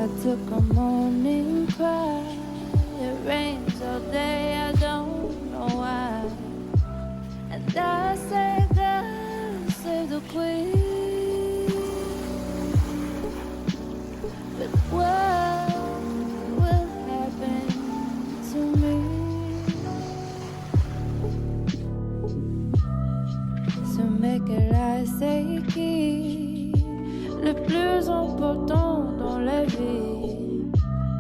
I took a morning cry. It rains all day, I don't know why. And I say God save the queen. But what will happen to me? Ce mec-là, c'est qui? Le plus important dans la vie,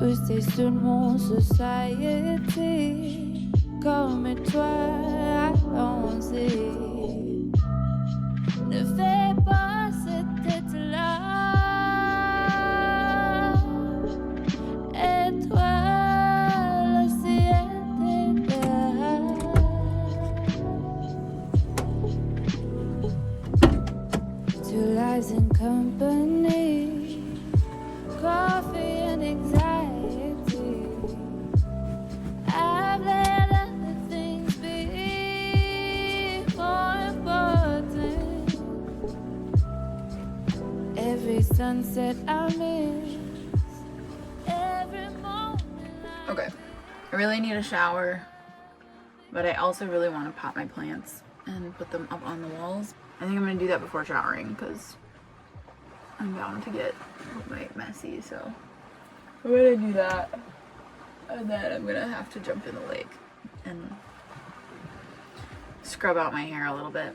ou c'est seulement society? Comme toi, allons-y. Ne fais pas cette tête-là. Et toi, le ciel t'aidera. Two lives in company, coffee and anxiety. I've let other things be more important. Every sunset I miss, every moment Okay, I really need a shower, but I also really want to pot my plants and put them up on the walls. I think I'm gonna do that before showering because I'm bound to get like messy, so I'm gonna do that, and then I'm gonna have to jump in the lake and scrub out my hair a little bit.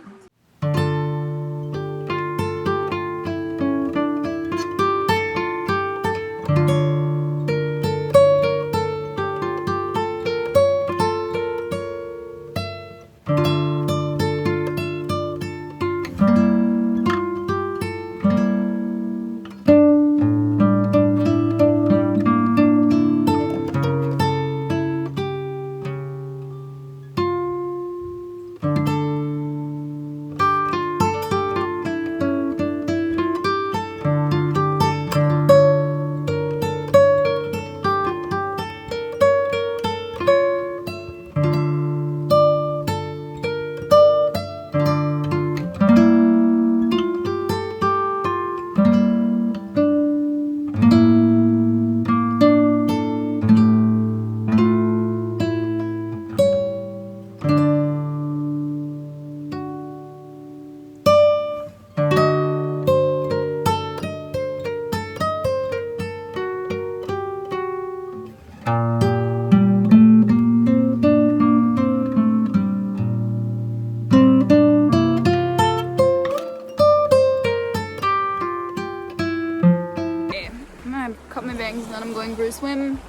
And then I'm going for a swim.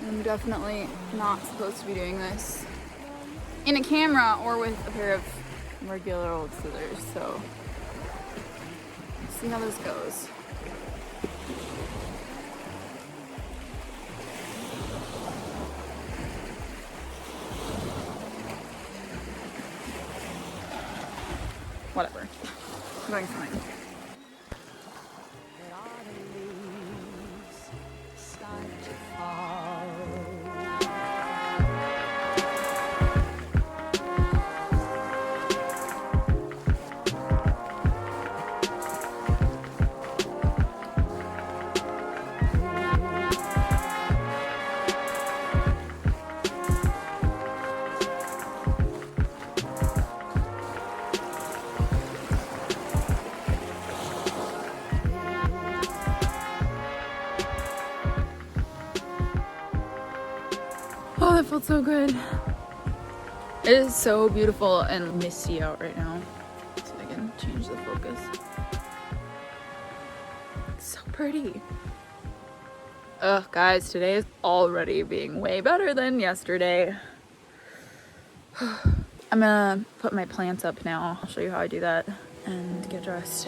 I'm definitely not supposed to be doing this in a camera or with a pair of regular old scissors, so let's see how this goes. Whatever. I'm going swimming. Oh, that felt so good. It is so beautiful and misty out right now. So I can change the focus. It's so pretty. Ugh, guys, today is already being way better than yesterday. I'm gonna put my plants up now. I'll show you how I do that and get dressed.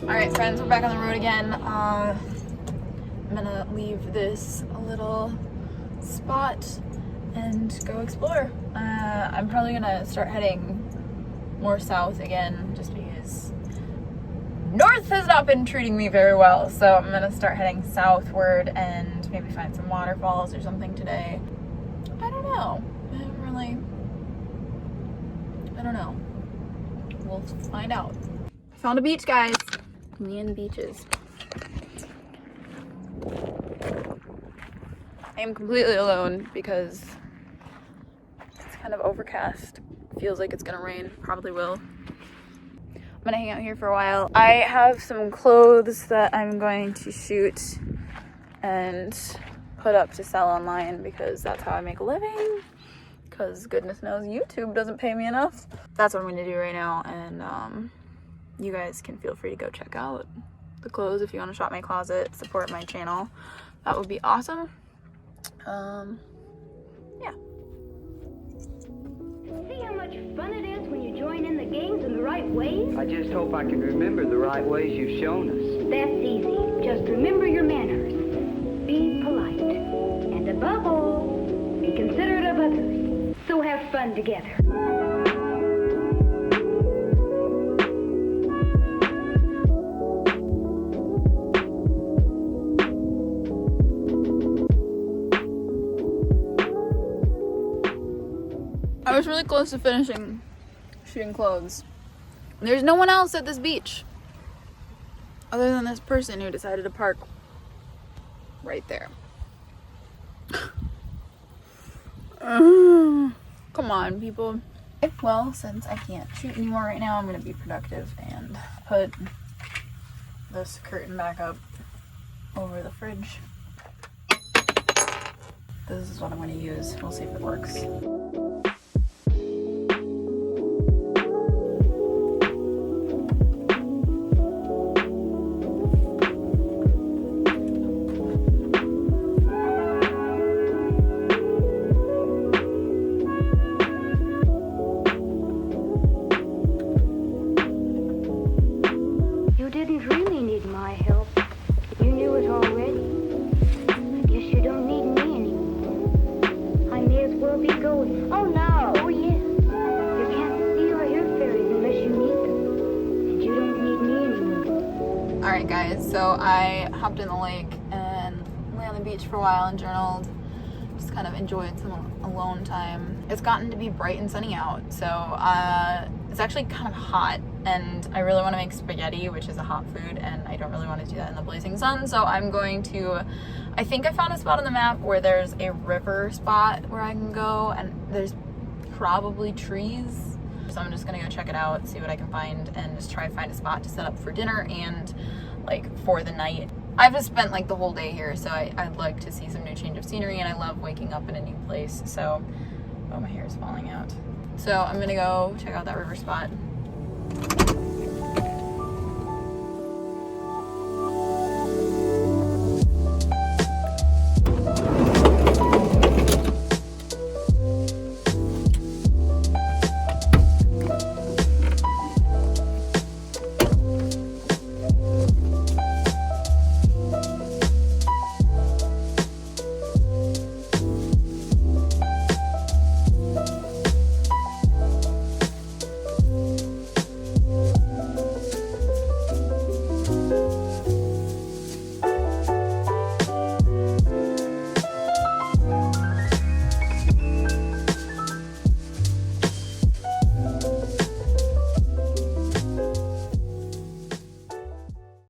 Alright friends, we're back on the road again. I'm gonna leave this little spot and go explore. I'm probably gonna start heading more south again just because north has not been treating me very well. So I'm gonna start heading southward and maybe find some waterfalls or something today. I don't know. I don't know. We'll find out. Found a beach, guys. Me and beaches. I am completely alone because it's kind of overcast. Feels like it's gonna rain. Probably will. I'm gonna hang out here for a while. I have some clothes that I'm going to shoot and put up to sell online because that's how I make a living. Because goodness knows YouTube doesn't pay me enough. That's what I'm gonna do right now, and you guys can feel free to go check out the clothes if you want to shop my closet, support my channel. That would be awesome. Yeah. See how much fun it is when you join in the games in the right ways? I just hope I can remember the right ways you've shown us. That's easy. Just remember your manners. Be polite. And above all, be considerate of others. So have fun together. I was really close to finishing shooting clothes. There's no one else at this beach other than this person who decided to park right there. Come on, people. Well, since I can't shoot anymore right now, I'm gonna be productive and put this curtain back up over the fridge. This is what I'm gonna use. We'll see if it works. Alright guys, so I hopped in the lake and lay on the beach for a while and journaled. Just kind of enjoyed some alone time. It's gotten to be bright and sunny out, so it's actually kind of hot and I really want to make spaghetti, which is a hot food, and I don't really want to do that in the blazing sun, so I'm going to, I think I found a spot on the map where there's a river spot where I can go, and there's probably trees. So I'm just gonna go check it out, see what I can find, and just try to find a spot to set up for dinner and like for the night. I've just spent like the whole day here, so I'd like to see some new change of scenery, and I love waking up in a new place. So, oh, my hair is falling out. So I'm gonna go check out that river spot